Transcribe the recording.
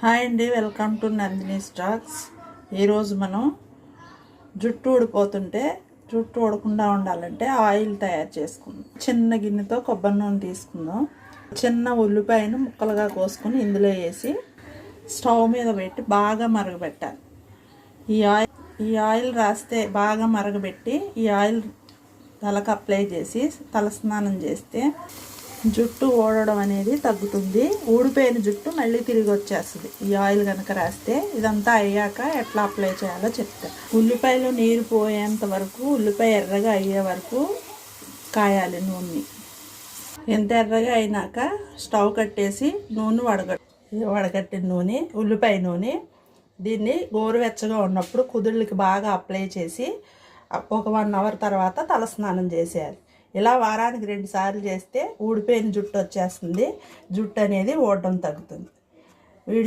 Hi అండి, welcome to Nandini stocks. ఈరోజు మనం జుట్టు ఊడిపోతుంటే జుట్టు ఊడకుండా ఉండాలంటే ఆయిల్ తయారు చేసుకుందాం. చిన్న గిన్నెతో కొబ్బరి నూనె తీసుకుందాం. చిన్న ఉల్లిపాయను ముక్కలుగా కోసుకొని ఇందులో వేసి స్టవ్ మీద పెట్టి బాగా మరగబెట్టాలి. ఈ ఆయిల్ రాస్తే బాగా మరగబెట్టి ఈ ఆయిల్ తలకు అప్లై చేసి తలస్నానం చేస్తే జుట్టు ఊడడం అనేది తగ్గుతుంది. ఊడిపోయిన జుట్టు మళ్ళీ తిరిగి వచ్చేస్తుంది ఈ ఆయిల్ కనుక రాస్తే. ఇదంతా అయ్యాక ఎట్లా అప్లై చేయాలో చెప్తా. ఉల్లిపాయలు నీరు పోయేంత వరకు, ఉల్లిపాయ ఎర్రగా అయ్యే వరకు కాయాలి నూనె. ఎంత ఎర్రగా అయినాక స్టవ్ కట్టేసి నూనె వడగట్టిన నూనె, ఉల్లిపాయ నూనె, దీన్ని గోరువెచ్చగా ఉన్నప్పుడు కుదుళ్ళకి బాగా అప్లై చేసి ఒక 1 అవర్ తర్వాత తలస్నానం చేసేయాలి. ఇలా వారానికి 2 సార్లు చేస్తే ఊడిపోయిన జుట్టు వచ్చేస్తుంది. జుట్టు అనేది ఊడడం తగ్గుతుంది.